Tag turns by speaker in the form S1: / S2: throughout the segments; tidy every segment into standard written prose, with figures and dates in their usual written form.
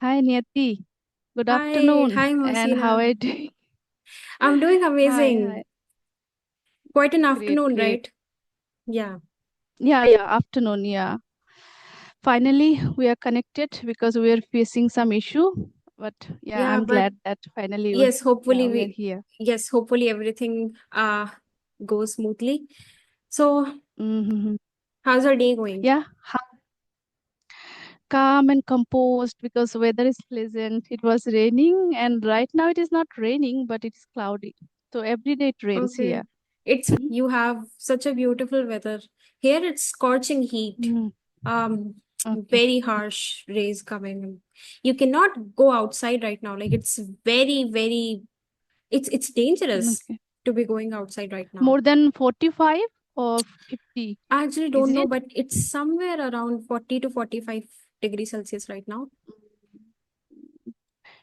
S1: Hi Niyati, good
S2: Hi,
S1: afternoon.
S2: hi,
S1: And how
S2: Mahsina.
S1: are you doing?
S2: I'm doing
S1: Hi,
S2: amazing.
S1: hi.
S2: Quite an
S1: Great,
S2: afternoon,
S1: great.
S2: right? Yeah,
S1: Yeah, afternoon, yeah. Finally, we are connected because we are facing some issue. But yeah,
S2: yeah,
S1: I'm
S2: but
S1: glad that finally
S2: yes,
S1: yeah,
S2: hopefully
S1: we are here.
S2: everything goes smoothly. So,
S1: Mm-hmm.
S2: how's your day going?
S1: Yeah, calm and composed because weather is pleasant. It was raining and right now it is not raining, but it is cloudy. So every day it rains
S2: Okay.
S1: here.
S2: You have such a beautiful weather. Here it's scorching heat.
S1: Mm,
S2: Um,
S1: okay.
S2: very harsh rays coming. You cannot go outside right now. Like it's it's dangerous
S1: Okay.
S2: to be going outside right now.
S1: More than 45 or 50,
S2: I actually
S1: is
S2: don't know,
S1: it?
S2: but it's somewhere around 40 to 45 degrees Celsius right now.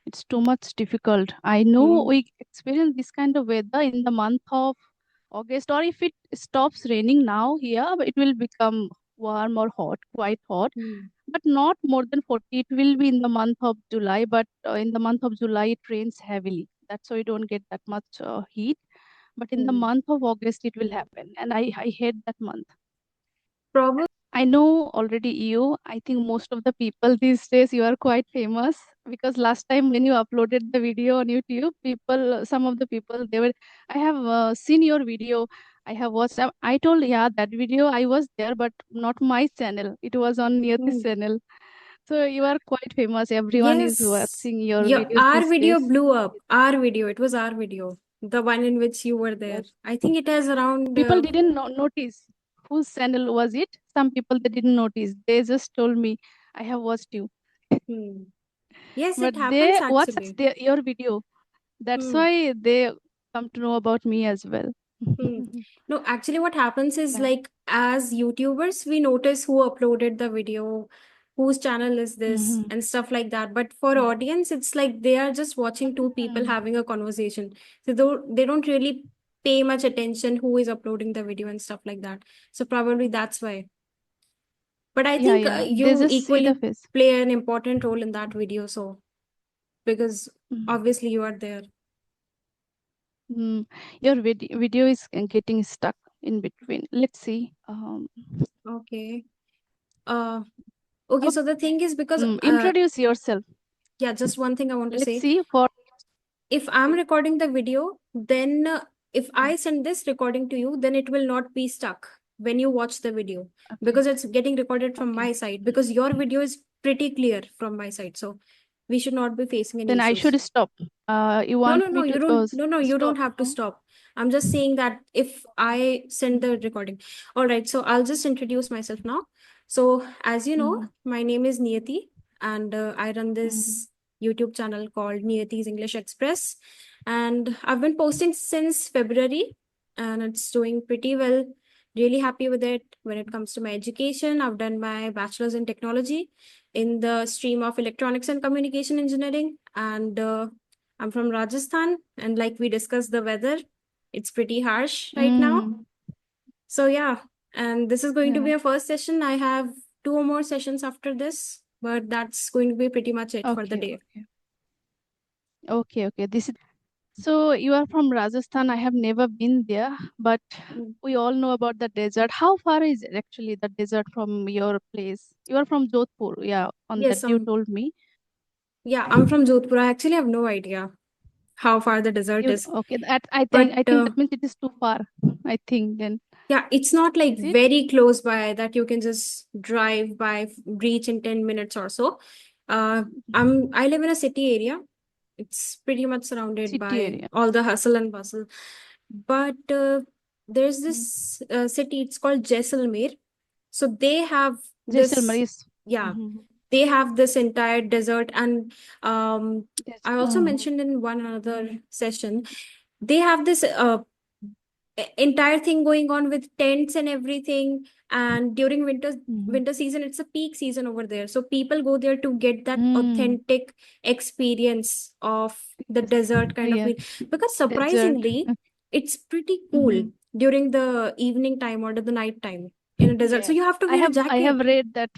S1: It's too much difficult. I know
S2: Hmm.
S1: we experience this kind of weather in the month of August, or if it stops raining now here, it will become warm or hot, quite hot,
S2: Hmm.
S1: but not more than 40. It will be in the month of July, but in the month of July, it rains heavily. That's why you don't get that much heat. But in the
S2: Hmm.
S1: month of August, it will happen. And I hate that month.
S2: Probably.
S1: I know already you. I think most of the people these days you are quite famous because last time when you uploaded the video on YouTube, some of the people, they were. I have seen your video. I have watched. I told, yeah, that video I was there, but not my channel. It was on Niyati's
S2: Hmm.
S1: channel. So you are quite famous. Everyone is
S2: Yes.
S1: watching your
S2: Yeah,
S1: videos
S2: our
S1: these
S2: video
S1: days.
S2: blew up. Our video. It was our video. The one in which you were there.
S1: Yes.
S2: I think it has around.
S1: People didn't notice whose channel was it. Some people they didn't notice. They just told me, I have watched you.
S2: Hmm. Yes,
S1: But
S2: it happens
S1: they watch
S2: actually.
S1: your video. That's
S2: Hmm.
S1: why they come to know about me as well.
S2: Hmm. No, actually, what happens is
S1: Yeah.
S2: like as YouTubers, we notice who uploaded the video, whose channel is this,
S1: Mhm.
S2: and stuff like that. But for audience, it's like they are just watching two people
S1: Mhm.
S2: having a conversation. So they don't really pay much attention who is uploading the video and stuff like that. So probably that's why. But I
S1: Yeah,
S2: think
S1: yeah. They
S2: you
S1: just see the
S2: equally
S1: face.
S2: play an important role in that video. So because
S1: Mhm.
S2: obviously you are there.
S1: Mm. Your video is getting stuck in between. Let's see.
S2: Okay. Uh, okay.
S1: Okay.
S2: So the thing is because
S1: Introduce yourself.
S2: yeah, just one thing I want to
S1: Let's
S2: say.
S1: see for.
S2: If I'm recording the video, then if I send this recording to you, then it will not be stuck when you watch the video
S1: Okay.
S2: because it's getting recorded from
S1: Okay.
S2: my side because your video is pretty clear from my side. So we should not be facing any
S1: Then I
S2: issues.
S1: should stop. You
S2: No,
S1: want
S2: no, no,
S1: me to
S2: you don't. No, no, you don't
S1: stop?
S2: have to
S1: Huh?
S2: stop. I'm just saying that if I send
S1: Mm.
S2: the recording. All right, so I'll just introduce myself now. So, as you know,
S1: Mm.
S2: my name is Niyati, and I run
S1: Mm.
S2: this YouTube channel called Niyati's English Express. And I've been posting since February, and it's doing pretty well. Really happy with it. When it comes to my education, I've done my bachelor's in technology in the stream of electronics and communication engineering. And I'm from Rajasthan, and like we discussed, the weather, it's pretty harsh right now.
S1: Mm.
S2: So, yeah, and this is going to
S1: Yeah.
S2: be a first session. I have two or more sessions after this, but that's going to be pretty much it for the
S1: Okay.
S2: day.
S1: Okay. Okay. Okay. This is so you are from Rajasthan. I have never been there, but
S2: Mm.
S1: we all know about the desert. How far is it actually the desert from your place? You are from Jodhpur. Yeah, on that
S2: Yes,
S1: you told me.
S2: yeah, I'm from Jodhpur. I actually have no idea how far the desert
S1: You
S2: is,
S1: okay? That I think
S2: but
S1: that means it is too far. I think then
S2: yeah, it's not like
S1: is it?
S2: very close by that you can just drive by, reach in 10 minutes or so. Uh, I live in a city area. It's pretty much surrounded
S1: City
S2: by
S1: area.
S2: all the hustle and bustle. But there's
S1: Mm.
S2: this city, it's called Jaisalmer. So they have
S1: Jaisalmer
S2: this,
S1: is.
S2: yeah,
S1: Mm-hmm.
S2: they have this entire desert. And
S1: Yes.
S2: I also mentioned in one another session, they have this entire thing going on with tents and everything. And during
S1: Mm-hmm.
S2: winter season, it's a peak season over there, so people go there to get that
S1: Mm.
S2: authentic experience of the
S1: Yes.
S2: desert kind of
S1: Yeah.
S2: feel. Because
S1: Desert.
S2: surprisingly, it's pretty cool
S1: Mm-hmm.
S2: during the evening time or the night time in a desert, so
S1: Yes.
S2: you have to
S1: I
S2: wear a
S1: have
S2: jacket.
S1: read that.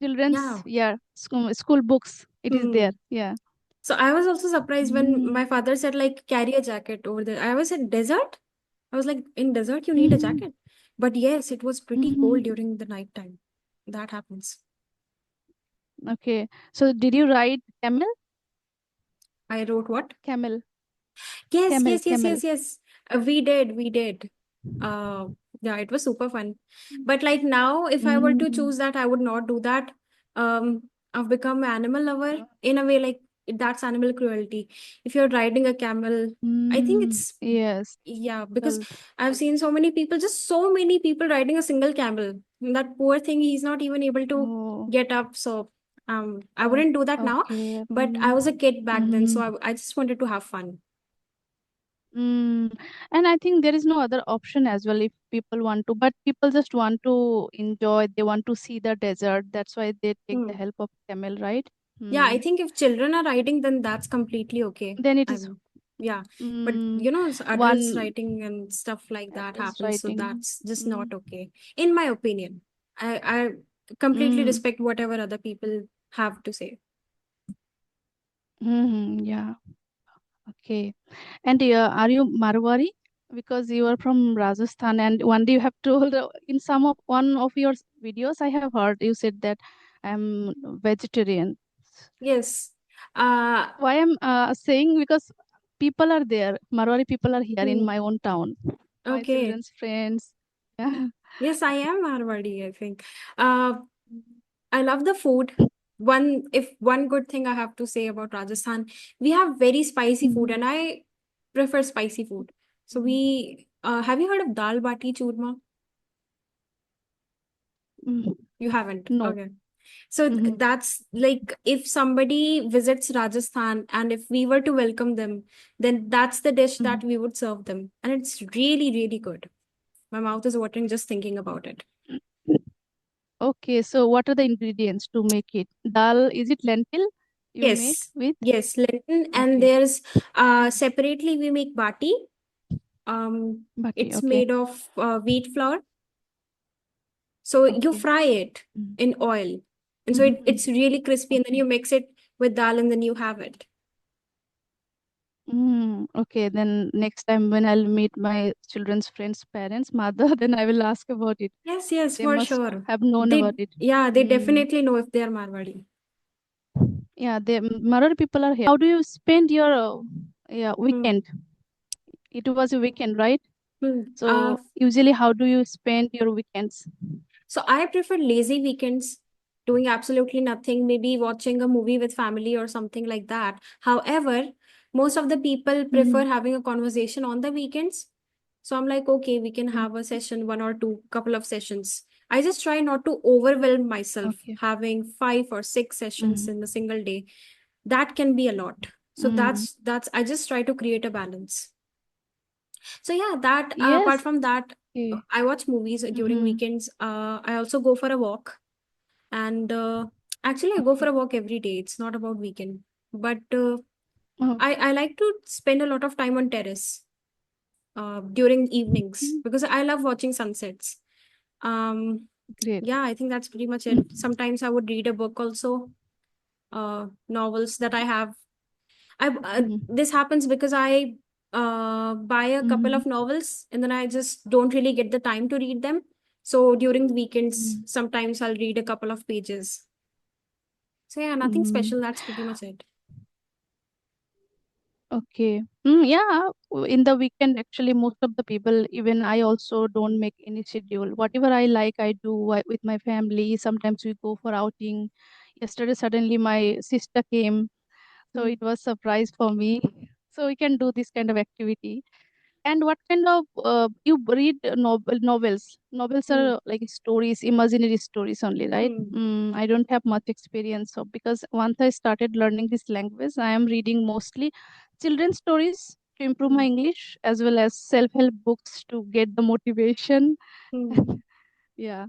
S1: children's,
S2: Yeah.
S1: yeah, school books. It is there.
S2: Hmm.
S1: Yeah.
S2: So I was also surprised when
S1: Mm-hmm.
S2: my father said like carry a jacket over there. I was at desert. I was like, in desert you need a jacket. But yes, it was pretty cold
S1: Mm-hmm.
S2: during the night time. That happens.
S1: Okay. So did you ride camel?
S2: I wrote what?
S1: Camel.
S2: Yes,
S1: Camel.
S2: yes, yes,
S1: Camel.
S2: yes, yes. We did. Uh, yeah, it was super fun. But like now, if I were to
S1: Mm-hmm.
S2: choose that, I would not do that. I've become an animal lover in a way, like that's animal cruelty. If you're riding a camel, I think
S1: Mm,
S2: it's,
S1: yes.
S2: yeah, because
S1: Well,
S2: I've seen so many people, just so many people riding a single camel. That poor thing, he's not even able to
S1: oh,
S2: get up. So I
S1: oh,
S2: wouldn't do that now.
S1: okay.
S2: But I was a kid back then, so
S1: Mm-hmm.
S2: I just wanted to have fun.
S1: Mm. And I think there is no other option as well if people want to, but people just want to enjoy, they want to see the desert. That's why they take the
S2: Hmm.
S1: help of camel, right?
S2: Yeah, I
S1: Hmm.
S2: think if children are writing, then that's completely okay.
S1: Then it is
S2: I'm, yeah, but
S1: mm,
S2: adults
S1: one
S2: writing and stuff like that
S1: is
S2: happens, so
S1: writing.
S2: that's just
S1: Mm.
S2: not okay, in my opinion. I completely
S1: Mm.
S2: respect whatever other people have to say.
S1: Hmm. Yeah. Okay. And are you Marwari? Because you are from Rajasthan, and one day you have told in some of one of your videos, I have heard you said that I'm vegetarian.
S2: Yes. Uh,
S1: Why I'm saying because people are there, Marwari people are here in
S2: hmm,
S1: my own town, my
S2: okay.
S1: children's friends. Yeah.
S2: Yes, I am Marwadi, I think. Uh, I love the food. If one good thing I have to say about Rajasthan, we have very spicy food,
S1: Mhm.
S2: and I prefer spicy food. So we have you heard of dal bati churma?
S1: Mhm.
S2: You haven't.
S1: No.
S2: Okay. So
S1: Hmm.
S2: that's like if somebody visits Rajasthan and if we were to welcome them, then that's the dish that we would serve them. And it's really, really good. My mouth is watering just thinking about it.
S1: Okay, so what are the ingredients to make it? Dal, is it lentil you make
S2: Yes,
S1: with?
S2: yes, Lenten, and
S1: Okay,
S2: there's separately we make bati.
S1: bati.
S2: It's
S1: Okay,
S2: made of wheat flour. So you
S1: okay.
S2: fry it
S1: Mm.
S2: in oil, and so
S1: Mm-hmm.
S2: it's really crispy, and then
S1: Okay.
S2: you mix it with dal, and then you have it.
S1: Okay, then next time when I'll meet my children's friends' parents, mother, then I will ask about it.
S2: Yes, yes,
S1: They
S2: for
S1: must
S2: sure.
S1: have known about
S2: They,
S1: it.
S2: yeah, they
S1: Mm.
S2: definitely know if they are Marwadi.
S1: Yeah, the Marwari people are here. How do you spend your
S2: Hmm.
S1: weekend? It was a weekend, right?
S2: Hmm.
S1: So usually, how do you spend your weekends?
S2: So I prefer lazy weekends, doing absolutely nothing, maybe watching a movie with family or something like that. However, most of the people
S1: Mm-hmm.
S2: prefer having a conversation on the weekends. So I'm like, okay, we can have a session, one or two, couple of sessions. I just try not to overwhelm myself
S1: Okay.
S2: having 5 or 6 sessions
S1: Mm-hmm.
S2: in a single day. That can be a lot. So
S1: Mm.
S2: that's I just try to create a balance. So yeah, that apart
S1: Yes.
S2: from that,
S1: Okay.
S2: I watch movies during
S1: Mm-hmm.
S2: weekends. I also go for a walk, and actually, I go for
S1: Okay.
S2: a walk every day. It's not about weekend, but
S1: Oh,
S2: I like to spend a lot of time on terrace during evenings
S1: mm,
S2: because I love watching sunsets. Um,
S1: great.
S2: yeah, I think that's pretty much it. Sometimes I would read a book also, novels that I have.
S1: Mm-hmm.
S2: This happens because I buy a couple
S1: Mm-hmm.
S2: of novels and then I just don't really get the time to read them. So during the weekends, sometimes I'll read a couple of pages. So yeah, nothing
S1: Mm-hmm.
S2: special. That's pretty much it.
S1: Okay. Yeah, in the weekend, actually, most of the people, even I also don't make any schedule. Whatever I like, I do with my family. Sometimes we go for outing. Yesterday, suddenly my sister came, so
S2: Mm,
S1: it was surprise for me. So we can do this kind of activity. And what kind of you read novels? Novels
S2: mm,
S1: are like stories, imaginary stories only, right?
S2: mm,
S1: I don't have much experience, so because once I started learning this language, I am reading mostly children's stories to improve my
S2: mm,
S1: English as well as self-help books to get the motivation.
S2: mm.
S1: Yeah.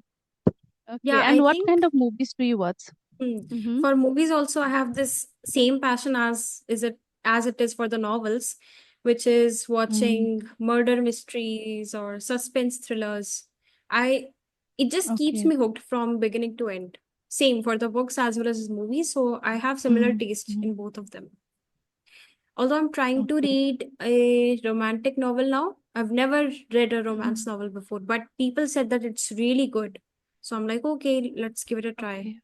S1: Okay.
S2: Yeah,
S1: And
S2: I
S1: what kind
S2: think
S1: of movies do you watch? Mm-hmm.
S2: for movies also I have this same passion as it is for the novels, which is
S1: Mm.
S2: watching murder mysteries or suspense thrillers. I It just keeps
S1: Okay.
S2: me hooked from beginning to end. same for the books as well as movies. So I have similar
S1: Mhm,
S2: taste
S1: mhm.
S2: in both of them. Although I'm trying to
S1: Okay.
S2: read a romantic novel now. I've never read a romance
S1: Mhm.
S2: novel before, but people said that it's really good. So I'm like, okay, let's give it a try.
S1: Okay.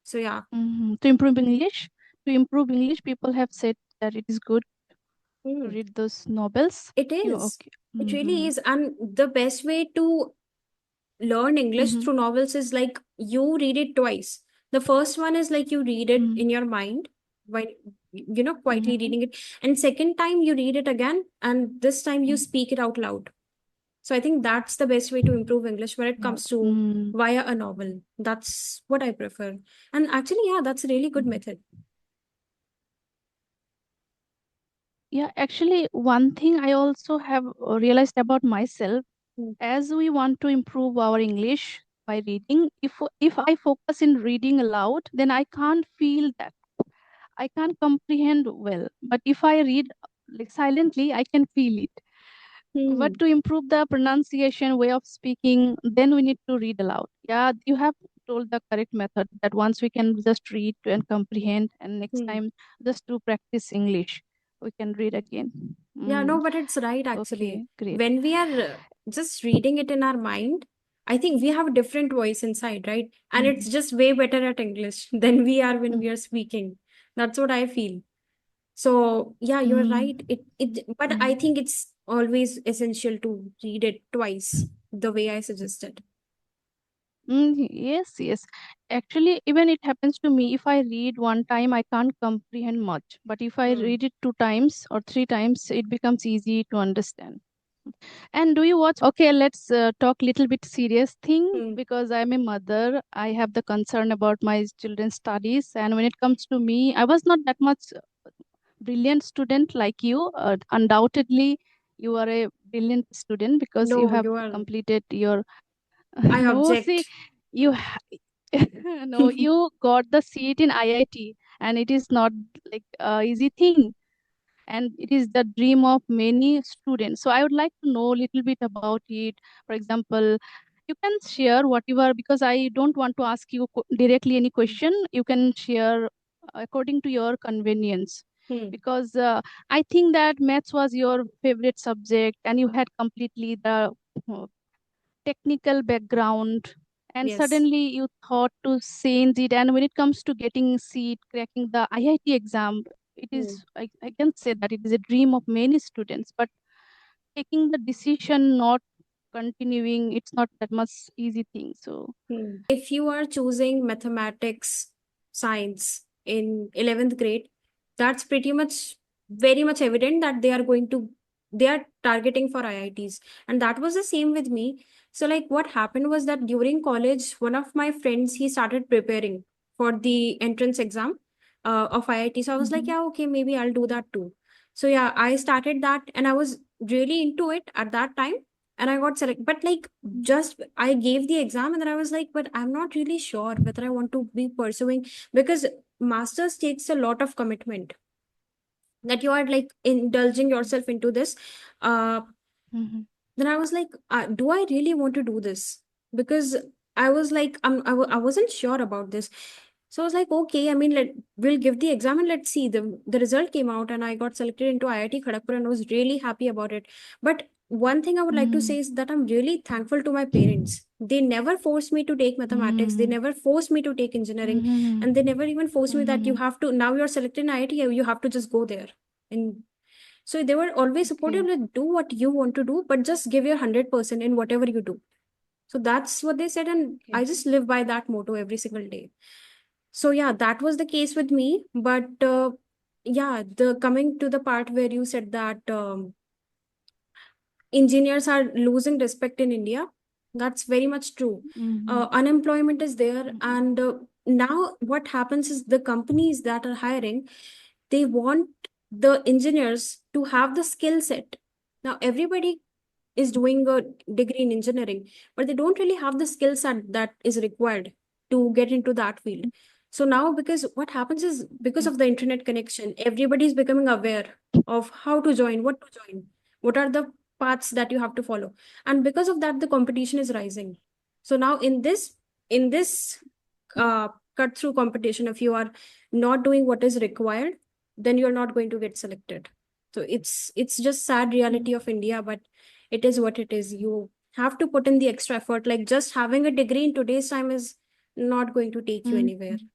S2: So yeah.
S1: To improve English, people have said that it is good to
S2: Hmm.
S1: read those novels.
S2: It
S1: You
S2: is.
S1: okay?
S2: It really
S1: Mm-hmm.
S2: is. And the best way to learn English
S1: Mm-hmm.
S2: through novels is like you read it twice. The first one is like you read it
S1: Mm-hmm.
S2: in your mind when quietly
S1: Mm-hmm.
S2: reading it. And second time you read it again, and this time you speak it out loud. So I think that's the best way to improve English when it
S1: Yeah.
S2: comes to
S1: Mm-hmm.
S2: via a novel. That's what I prefer. And actually, yeah, that's a really good method.
S1: Yeah, actually, one thing I also have realized about myself,
S2: Hmm.
S1: as we want to improve our English by reading, if I focus in reading aloud, then I can't feel that. I can't comprehend well. But if I read like silently, I can feel it. But
S2: Hmm.
S1: to improve the pronunciation, way of speaking, then we need to read aloud. Yeah, you have told the correct method that once we can just read and comprehend, and next
S2: Hmm.
S1: time just to practice English, we can read again.
S2: Yeah, no,
S1: Mm,
S2: but it's right actually.
S1: okay, great.
S2: When we are just reading it in our mind, I think we have a different voice inside, right? And it's
S1: Mhm,
S2: just way better at English than we are when
S1: mm,
S2: we are speaking. That's what I feel. So yeah, you're
S1: mm,
S2: right. But I
S1: mm.
S2: think it's always essential to read it twice, the way I suggested.
S1: Yes, yes. Actually, even it happens to me. If I read one time, I can't comprehend much. But if I
S2: Hmm.
S1: read it two times or three times, it becomes easy to understand. And do you watch? Okay, let's talk little bit serious thing
S2: Hmm.
S1: because I'm a mother. I have the concern about my children's studies, and when it comes to me, I was not that much brilliant student like you. Undoubtedly, you are a brilliant student because you
S2: No,
S1: have
S2: you are.
S1: completed your.
S2: I
S1: No, see,
S2: object.
S1: you no, you got the seat in IIT, and it is not like easy thing, and it is the dream of many students. So I would like to know a little bit about it. For example, you can share whatever, because I don't want to ask you directly any question. You can share according to your convenience,
S2: Hmm.
S1: because I think that maths was your favorite subject and you had completely the uh, technical background, and
S2: Yes.
S1: suddenly you thought to change it, and when it comes to getting seat, cracking the IIT exam, it
S2: Hmm.
S1: is, I can say that it is a dream of many students, but taking the decision not continuing, it's not that much easy thing. So
S2: If you are choosing mathematics, science in 11th grade, that's pretty much very much evident that they are targeting for IITs. And that was the same with me. So, like, what happened was that during college, one of my friends, he started preparing for the entrance exam of IIT. So I was like,
S1: mhm,
S2: yeah, okay, maybe I'll do that too. So, yeah, I started that and I was really into it at that time and I got selected. But like
S1: mhm,
S2: just I gave the exam and then I was like, but I'm not really sure whether I want to be pursuing because masters takes a lot of commitment that you are like indulging yourself into this. Uh,
S1: mhm,
S2: then I was like, do I really want to do this? Because I was like, I wasn't sure about this. So I was like, okay, I mean, we'll give the exam and let's see. The result came out and I got selected into IIT Kharagpur and I was really happy about it. But one thing I would like to
S1: mhm,
S2: say is that I'm really thankful to my parents. They never forced me to take mathematics. They
S1: mhm,
S2: never forced me to take engineering.
S1: mhm,
S2: And they never even forced me that you
S1: mhm.
S2: have to, now you're selected in IIT, you have to just go there. And so they were always supportive,
S1: Okay,
S2: like do what you want to do, but just give your 100% in whatever you do. So that's what they said, and I
S1: okay.
S2: just live by that motto every single day. So yeah, that was the case with me. But yeah, the coming to the part where you said that engineers are losing respect in India. That's very much true.
S1: Mhm,
S2: Unemployment is there,
S1: mhm,
S2: and now what happens is the companies that are hiring, they want the engineers to have the skill set. Now everybody is doing a degree in engineering, but they don't really have the skill set that is required to get into that field. So now, because what happens is because
S1: okay.
S2: of the internet connection, everybody is becoming aware of how to join, what to join, what are the paths that you have to follow, and because of that, the competition is rising. So now in this cut through competition. If you are not doing what is required, then you're not going to get selected. So it's just sad reality of India, but it is what it is. You have to put in the extra effort. Like just having a degree in today's time is not going to take you anywhere.
S1: Mm-hmm.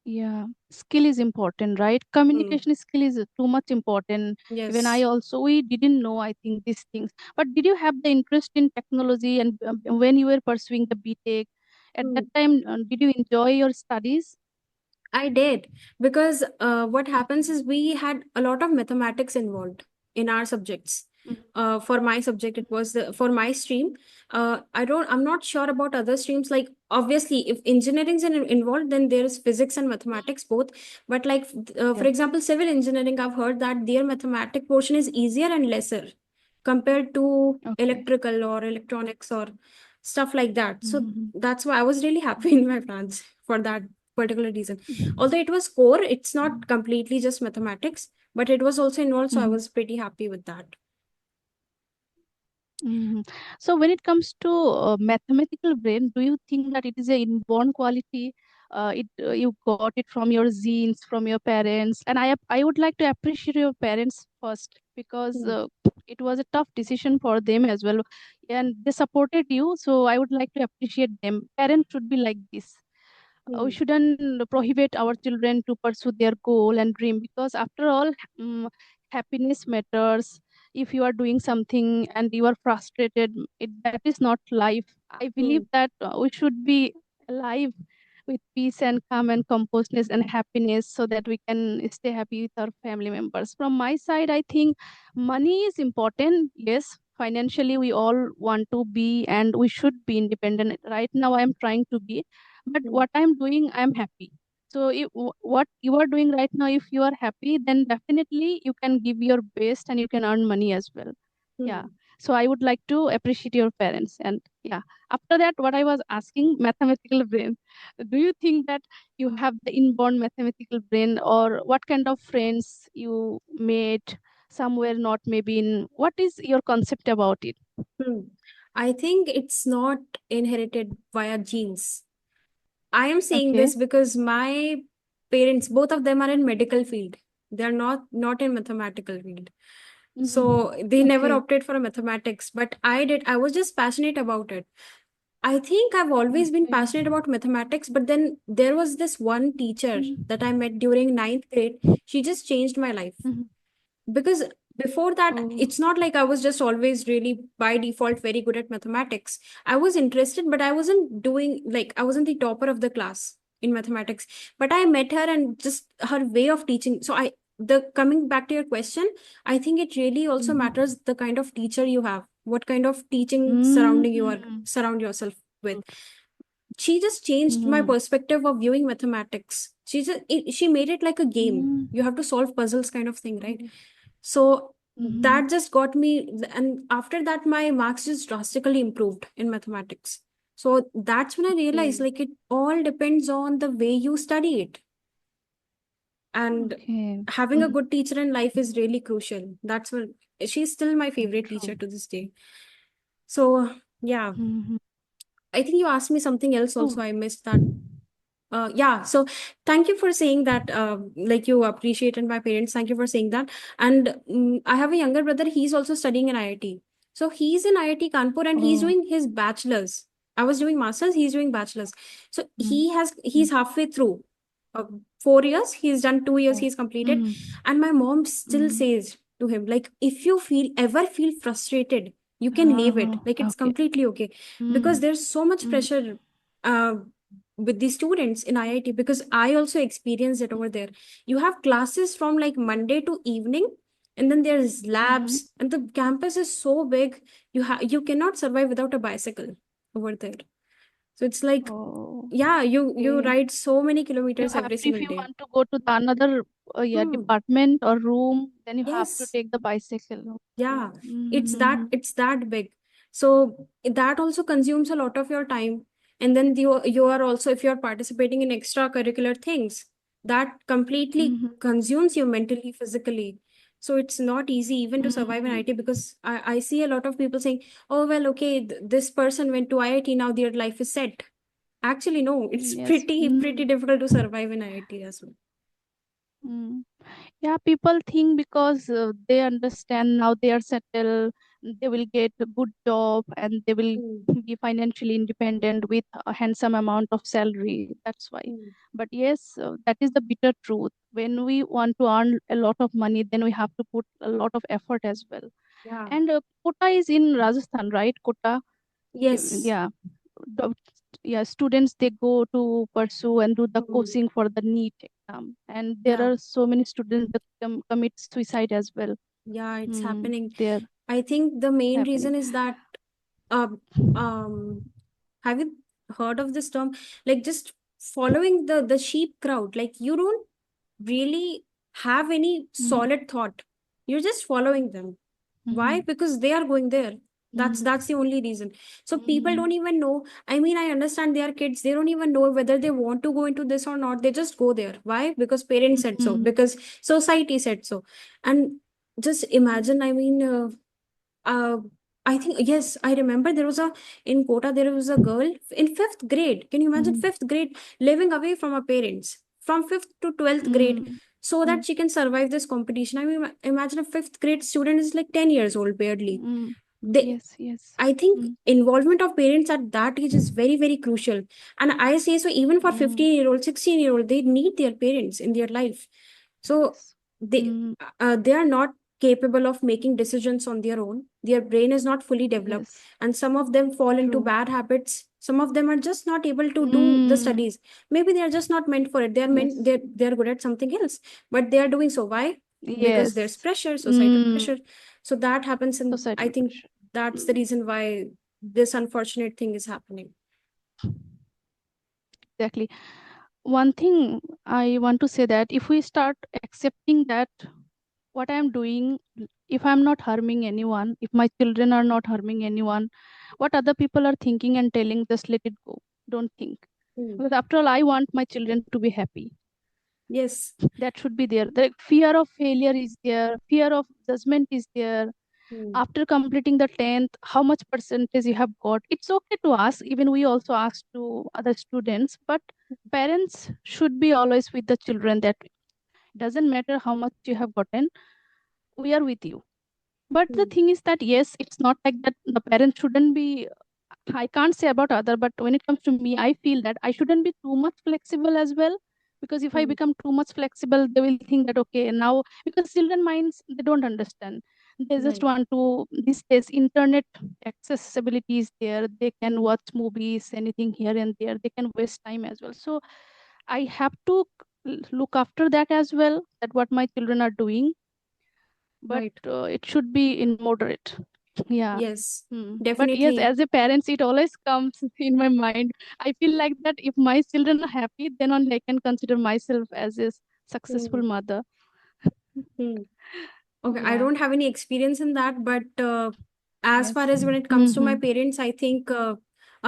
S1: Yeah, skill is important, right?
S2: Hmm.
S1: Communication skill is too much important. Even I
S2: Yes.
S1: also, we didn't know, I think, these things. But did you have the interest in technology and when you were pursuing the BTech, at
S2: Hmm.
S1: that time, did you enjoy your studies?
S2: I did, because what happens is we had a lot of mathematics involved in our subjects.
S1: Mm-hmm.
S2: For my subject, it was for my stream. I'm not sure about other streams. Like obviously, if engineering is involved, then there is physics and mathematics both. But like for
S1: Yes.
S2: example, civil engineering, I've heard that their mathematic portion is easier and lesser compared to
S1: Okay.
S2: electrical or electronics or stuff like that. So
S1: Mm-hmm.
S2: that's why I was really happy in my plans for that particular reason. Although it was core, it's not completely just mathematics, but it was also involved, so I
S1: Mm-hmm.
S2: was pretty happy with that.
S1: Mhm. So when it comes to mathematical brain, do you think that it is a inborn quality? It you got it from your genes, from your parents, and I would like to appreciate your parents first because
S2: Hmm.
S1: it was a tough decision for them as well, and they supported you. So I would like to appreciate them. Parents should be like this. We
S2: Hmm.
S1: shouldn't prohibit our children to pursue their goal and dream because after all, happiness matters. If you are doing something and you are frustrated, that is not life. I believe
S2: Hmm.
S1: that we should be alive with peace and calm and composedness and happiness so that we can stay happy with our family members. From my side, I think money is important. Yes, financially we all want to be and we should be independent. Right now I am trying to be, but
S2: Hmm.
S1: what I'm doing, I'm happy. So if, what you are doing right now, if you are happy, then definitely you can give your best and you can earn money as well. Yeah.
S2: Hmm.
S1: So I would like to appreciate your parents. And yeah, after that, what I was asking, mathematical brain, do you think that you have the inborn mathematical brain, or what kind of friends you made somewhere, not maybe in, what is your concept about it?
S2: Hmm. I think it's not inherited via genes. I am saying
S1: Okay.
S2: this because my parents, both of them are in medical field. They are not in mathematical field.
S1: Mm-hmm.
S2: So they never
S1: Okay.
S2: opted for a mathematics, but I did. I was just passionate about it. I think I've always been
S1: Okay.
S2: passionate about mathematics, but then there was this one teacher that I met during ninth grade. She just changed my life.
S1: Mm-hmm.
S2: Because before that,
S1: Oh.
S2: it's not like I was just always really by default very good at mathematics. I was interested, but I wasn't doing, like, I wasn't the topper of the class in mathematics. But I met her, and just her way of teaching. So I the coming back to your question, I think it really also
S1: Mm-hmm.
S2: matters the kind of teacher you have, what kind of teaching surrounding you are
S1: Mm-hmm.
S2: surround yourself with. She just changed my
S1: Mm-hmm.
S2: perspective of viewing mathematics. She made it like a game.
S1: Mm-hmm.
S2: You have to solve puzzles kind of thing, right? So
S1: Mm-hmm.
S2: that just got me, and after that my marks just drastically improved in mathematics. So that's when I realized,
S1: Okay.
S2: like, it all depends on the way you study it. And
S1: Okay.
S2: having a
S1: Mm-hmm.
S2: good teacher in life is really crucial. That's what, she's still my favorite teacher
S1: True.
S2: to this day. So yeah,
S1: Mm-hmm.
S2: I think you asked me something else
S1: So,
S2: also, I missed that. Yeah, so thank you for saying that. Like, you appreciated my parents. Thank you for saying that. And I have a younger brother. He's also studying in IIT. So he's in IIT Kanpur, and he's
S1: oh.
S2: doing his bachelor's. I was doing masters. He's doing bachelor's. So
S1: Mm-hmm.
S2: he's halfway through. 4 years. He's done 2 years.
S1: Oh.
S2: He's completed.
S1: Mm-hmm.
S2: And my mom still
S1: Mm-hmm.
S2: says to him, like, if you ever feel frustrated, you can leave
S1: Uh-huh.
S2: it. Like, it's
S1: Okay.
S2: completely okay,
S1: Mm-hmm.
S2: because there's so much
S1: Mm-hmm.
S2: pressure. Uh, with the students in IIT, because I also experienced it over there. You have classes from like Monday to evening, and then there's
S1: Mm-hmm.
S2: labs, and the campus is so big. You cannot survive without a bicycle over there. So it's like,
S1: Oh.
S2: yeah, you
S1: Okay.
S2: ride so many
S1: You
S2: kilometers
S1: have
S2: every
S1: to, if
S2: single
S1: you
S2: day.
S1: want to go to the another yeah,
S2: Hmm.
S1: department or room, then you have to
S2: Yes.
S1: take the bicycle. Okay.
S2: Yeah,
S1: Mm-hmm.
S2: it's that big. So that also consumes a lot of your time. And then you are also, if you're participating in extracurricular things, that completely
S1: Mm-hmm.
S2: consumes you mentally, physically. So it's not easy even to survive in
S1: Mm-hmm.
S2: IT, because I see a lot of people saying, oh well, okay, this person went to IIT, now their life is set. Actually, no, it's
S1: Yes.
S2: pretty difficult to survive in IIT as well.
S1: Mm. Yeah, people think because they understand now they are settled, they will get a good job and they will
S2: Hmm.
S1: be financially independent with a handsome amount of salary. That's why.
S2: Hmm.
S1: But yes, that is the bitter truth. When we want to earn a lot of money, then we have to put a lot of effort as well.
S2: Yeah.
S1: And Kota is in Rajasthan, right? Kota.
S2: Yes.
S1: Yeah. the- yeah, students they go to pursue and do the
S2: Hmm.
S1: coaching for the NEET exam, and there
S2: Yeah.
S1: are so many students that commit suicide as well.
S2: Yeah, it's
S1: Hmm,
S2: happening.
S1: they're
S2: I think the main
S1: happening.
S2: reason is that um um have you heard of this term? Like just following the sheep crowd. Like you don't really have any
S1: Hmm,
S2: solid thought. You're just following them. Why?
S1: hmm,
S2: Because they are going there.
S1: hmm,
S2: That's the only reason. So people
S1: hmm,
S2: don't even know. I mean, I understand they are kids. They don't even know whether they want to go into this or not. They just go there. Why? Because parents said so.
S1: hmm,
S2: Because society said so. And just imagine. I mean, uh, I think yes, I remember there was a in Kota there was a girl in fifth grade. Can you imagine
S1: hmm,
S2: fifth grade living away from her parents from fifth to 12th grade
S1: hmm,
S2: so
S1: hmm,
S2: that she can survive this competition? I mean, imagine a fifth grade student is like 10 years old barely.
S1: hmm.
S2: They,
S1: Yes, yes.
S2: I think
S1: Hmm,
S2: involvement of parents at that age is very crucial. And I say so even for
S1: hmm.
S2: 15-year-old, 16-year-old, they need their parents in their life. So
S1: Yes.
S2: they
S1: Hmm,
S2: they are not capable of making decisions on their own. Their brain is not fully developed,
S1: yes.
S2: and some of them fall into
S1: True.
S2: bad habits. Some of them are just not able to do the
S1: Hmm.
S2: studies. Maybe they are just not meant for it. They are meant
S1: Yes.
S2: they're good at something else, but they are doing so. Why? Because there's
S1: Yes.
S2: pressure, societal
S1: Hmm.
S2: pressure. So that happens, and I
S1: Societal
S2: think
S1: pressure.
S2: that's the
S1: Hmm.
S2: reason why this unfortunate thing is happening.
S1: Exactly. One thing I want to say that if we start accepting that what I am doing, if I'm not harming anyone, if my children are not harming anyone, what other people are thinking and telling, just let it go. Don't think.
S2: Hmm.
S1: Because after all, I want my children to be happy.
S2: Yes.
S1: That should be there. The fear of failure is there, fear of judgment is there.
S2: Hmm.
S1: After completing the 10th, how much percentage you have got? It's okay to ask. Even we also ask to other students, but parents should be always with the children. That doesn't matter how much you have gotten, we are with you. But the
S2: Hmm.
S1: thing is that yes, it's not like that the parents shouldn't be, I can't say about other, but when it comes to me, I feel that I shouldn't be too much flexible as well. Because if I
S2: Hmm.
S1: become too much flexible, they will think that okay, now because children minds they don't understand. They just
S2: Right.
S1: want to these days internet accessibility is there. They can
S2: Hmm.
S1: watch movies, anything here and there. They can waste time as well. So I have to look after that as well. That what my children are doing, but
S2: Right.
S1: it should be in moderate. Yeah.
S2: Yes.
S1: But yes,
S2: Definitely.
S1: as a parents, it always comes in my mind. I feel like that if my children are happy, then only I can consider myself as a successful
S2: Hmm.
S1: mother.
S2: Hmm. Okay, I
S1: Yeah.
S2: don't have any experience in that, but as far
S1: Yes.
S2: as when it comes to my
S1: Mm-hmm.
S2: parents, I think a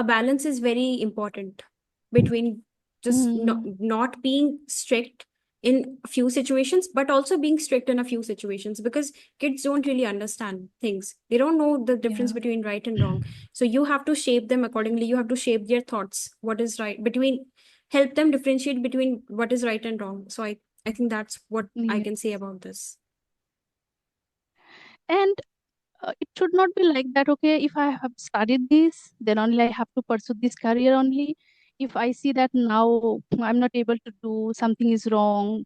S2: balance is very important between just
S1: Mm-hmm.
S2: not being strict in a few situations, but also being strict in a few situations because kids don't really understand things. They don't know the difference
S1: Yeah.
S2: between right and wrong. So you have to shape them accordingly. You have to shape their thoughts, what is right between, help them differentiate between what is right and wrong. So I think that's what I
S1: Yeah.
S2: can say about this.
S1: And it should not be like that. Okay, if I have studied this, then only I have to pursue this career only. If I see that now I'm not able to do something is wrong,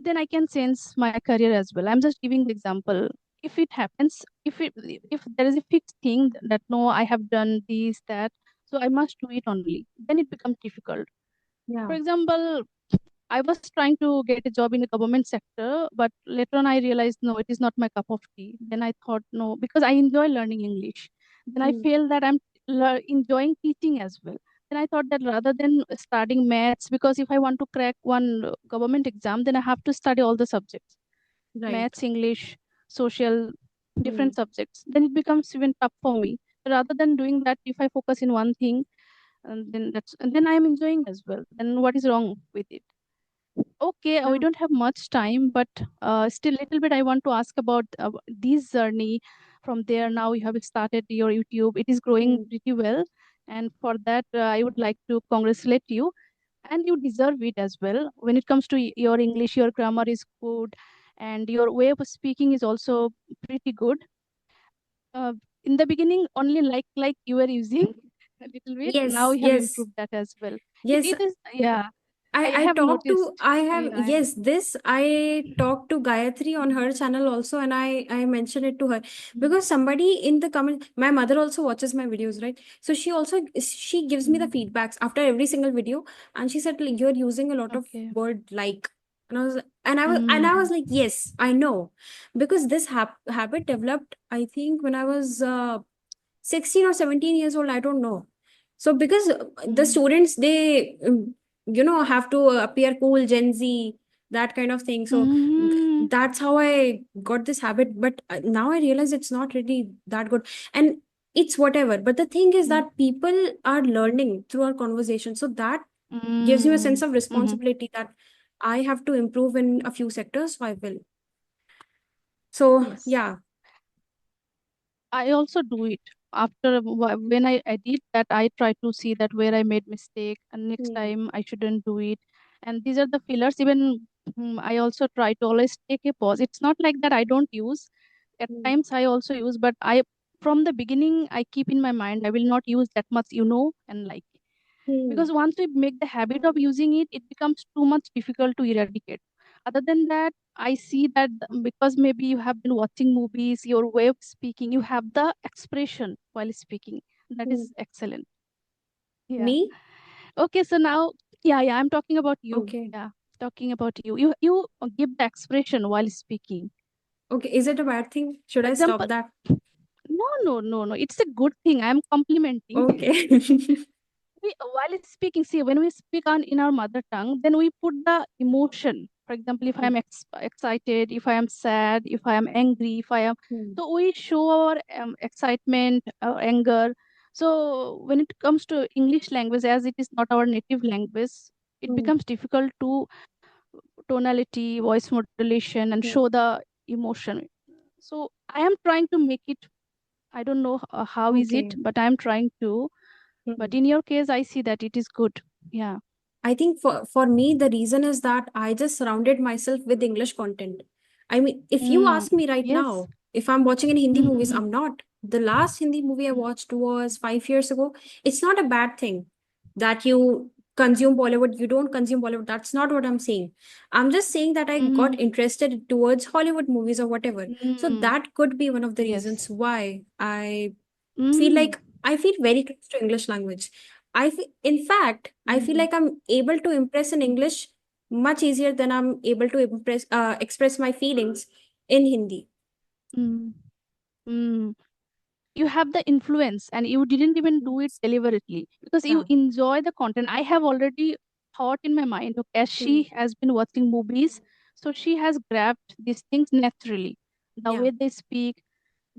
S1: then I can change my career as well. I'm just giving the example. If it happens, if there is a fixed thing that no, I have done this, that, so I must do it only, then it becomes difficult. For
S2: Yeah.
S1: example, I was trying to get a job in the government sector, but later on I realized no, it is not my cup of tea. Then I thought no, because I enjoy learning English. Then I
S2: Mm.
S1: feel that I'm enjoying teaching as well. Then I thought that rather than studying maths, because if I want to crack one government exam, then I have to study all the subjects,
S2: Right.
S1: maths, English, social, different
S2: Mm.
S1: subjects. Then it becomes even tough for me. Rather than doing that, if I focus in one thing, and then I am enjoying as well. Then what is wrong with it? Okay, we
S2: Yeah.
S1: don't have much time, but still little bit I want to ask about this journey. From there, now you have started your YouTube. It is growing
S2: Mm.
S1: pretty well. And for that, I would like to congratulate you, and you deserve it as well. When it comes to your English, your grammar is good, and your way of speaking is also pretty good. Uh, in the beginning, only like you were using a little bit. Now
S2: Yes,
S1: you have
S2: yes,
S1: improved that as well. It
S2: yes.
S1: it is, yeah. I
S2: I
S1: have
S2: talked to
S1: noticed.
S2: I have
S1: I
S2: yes this I talked to Gayatri on her channel also, and I mentioned it to her
S1: Mm,
S2: because somebody in the comment, my mother also watches my videos, right? So she gives me the
S1: mm,
S2: feedbacks after every single video, and she said like, you're using a lot of
S1: okay.
S2: word like, and I was
S1: Mm,
S2: like, yes, I know, because this habit developed, I think, when I was 16 or 17 years old, I don't know. So because the
S1: mm,
S2: students, they have to appear cool, Gen Z, that kind of thing. So
S1: mm,
S2: that's how I got this habit, but now I realize it's not really that good, and it's whatever. But the thing is
S1: mm,
S2: that people are learning through our conversation, so that gives you a sense
S1: mm,
S2: of
S1: mhm.
S2: responsibility that I have to improve in a few sectors, so I will. So
S1: Yes.
S2: yeah.
S1: I also do it after when I edit that. I try to see that where I made mistake, and next
S2: Hmm.
S1: time I shouldn't do it. And these are the fillers. Even I also try to always take a pause. It's not like that I don't use. At
S2: Hmm.
S1: times I also use, but I from the beginning I keep in my mind I will not use that much, and like,
S2: Hmm.
S1: because once we make the habit of using it, it becomes too much difficult to eradicate. Other than that, I see that because maybe you have been watching movies, your way of speaking, you have the expression while speaking, that
S2: Hmm.
S1: is excellent. Yeah.
S2: Me?
S1: Okay, so now, yeah, I'm talking about you.
S2: Okay.
S1: Yeah, talking about you give the expression while speaking.
S2: Okay, is it a bad thing? Should
S1: For
S2: I
S1: example,
S2: stop that?
S1: no, it's a good thing, I'm complimenting.
S2: Okay.
S1: While speaking, see, when we speak on in our mother tongue, then we put the emotion. For example, if I am excited, if I am sad, if I am angry, if I am,
S2: Hmm.
S1: so we show our excitement, our anger. So when it comes to English language, as it is not our native language, it
S2: Hmm.
S1: becomes difficult to tonality, voice modulation, and
S2: Hmm.
S1: show the emotion. So I am trying to make it. I don't know how is it,
S2: Okay.
S1: but I am trying to.
S2: Hmm.
S1: But in your case, I see that it is good. Yeah.
S2: I think for me, the reason is that I just surrounded myself with English content. I mean, if you
S1: Mm.
S2: ask me right
S1: Yes.
S2: now, if I'm watching any Hindi movies,
S1: Mm-hmm.
S2: I'm not. The last Hindi movie I watched was 5 years ago. It's not a bad thing that you consume Bollywood, you don't consume Bollywood. That's not what I'm saying. I'm just saying that I got
S1: Mm.
S2: interested towards Hollywood movies or whatever. So
S1: Mm.
S2: that could be one of the
S1: Yes.
S2: reasons why I feel
S1: Mm.
S2: like I feel very close to English language. In fact, I feel
S1: Mm.
S2: like I'm able to impress in
S1: Mm.
S2: English much easier than I'm able to express my feelings in Hindi.
S1: Mm. Mm. You have the influence, and you didn't even do it deliberately because you
S2: Yeah.
S1: enjoy the content. I have already thought in my mind, okay, as she
S2: Hmm.
S1: has been watching movies, so she has grabbed these things naturally. The
S2: Yeah.
S1: way they speak,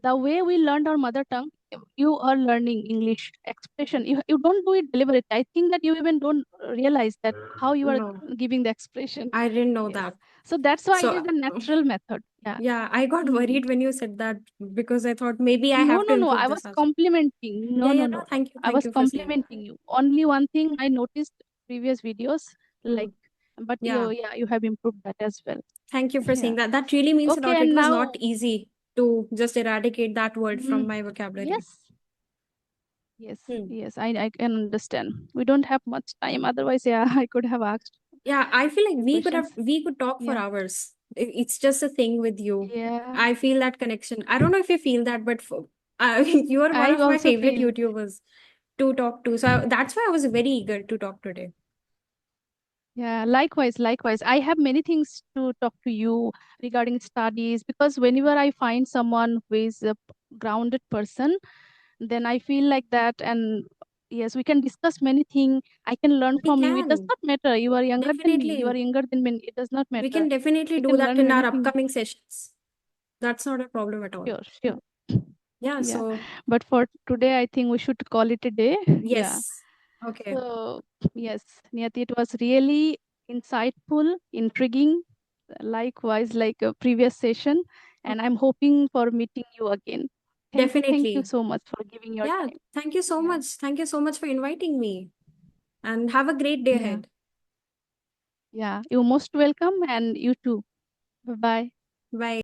S1: the way we learned our mother tongue, you are learning English expression. You don't do it deliberately. I think that you even don't realize that how you are
S2: No,
S1: giving the expression.
S2: I didn't know
S1: Yes.
S2: that.
S1: So that's why it
S2: So,
S1: is the natural method. Yeah.
S2: yeah, I got
S1: Hmm.
S2: worried when you said that because I thought maybe I
S1: No,
S2: have to
S1: no, no.
S2: improve
S1: I
S2: this
S1: was
S2: as well.
S1: complimenting. No,
S2: Yeah,
S1: no,
S2: yeah, no,
S1: no, no. I
S2: thank
S1: was
S2: you for saying that.
S1: complimenting you. Only one thing I noticed previous videos,
S2: Hmm.
S1: like, but
S2: Yeah,
S1: yeah, you have improved that as well.
S2: thank you for saying
S1: Yeah.
S2: that. That really means a
S1: Okay,
S2: lot. It
S1: and
S2: was not
S1: now,
S2: easy to just eradicate that word
S1: mm,
S2: from my vocabulary.
S1: yes, yes,
S2: Hmm.
S1: yes, I can understand. We don't have much time. Otherwise, yeah, I could have asked
S2: Yeah, I feel like
S1: few questions.
S2: we could talk for
S1: Yeah,
S2: hours. It's just a thing with you.
S1: yeah.
S2: I feel that connection. I don't know if you feel that, but you are one
S1: I
S2: of my
S1: also
S2: favorite
S1: feel,
S2: YouTubers to talk to. So that's why I was very eager to talk today.
S1: yeah, likewise, likewise. I have many things to talk to you regarding studies because whenever I find someone who is a grounded person, then I feel like that. And yes, we can discuss many things. I can learn
S2: We
S1: from you. It does
S2: can
S1: not matter. You are younger than me. You are
S2: definitely
S1: younger than me. It does not
S2: we
S1: matter.
S2: can definitely
S1: I
S2: do
S1: can
S2: that
S1: learn
S2: in our
S1: many things.
S2: upcoming sessions. That's not a problem at all.
S1: Sure, sure.
S2: Yeah.
S1: Yeah.
S2: So
S1: But for today, I think we should call it a day. Yeah.
S2: yes. Okay.
S1: So, yes, Niyati, it was really insightful, intriguing, likewise, like a previous session. And I'm hoping for meeting you again. Thank you
S2: Definitely.
S1: so much for giving your
S2: Yeah,
S1: time.
S2: thank you so
S1: Yeah.
S2: much. Thank you so much for inviting me. And have a great day
S1: Yeah.
S2: ahead.
S1: Yeah. You're most welcome, and you too. Bye bye.
S2: Bye.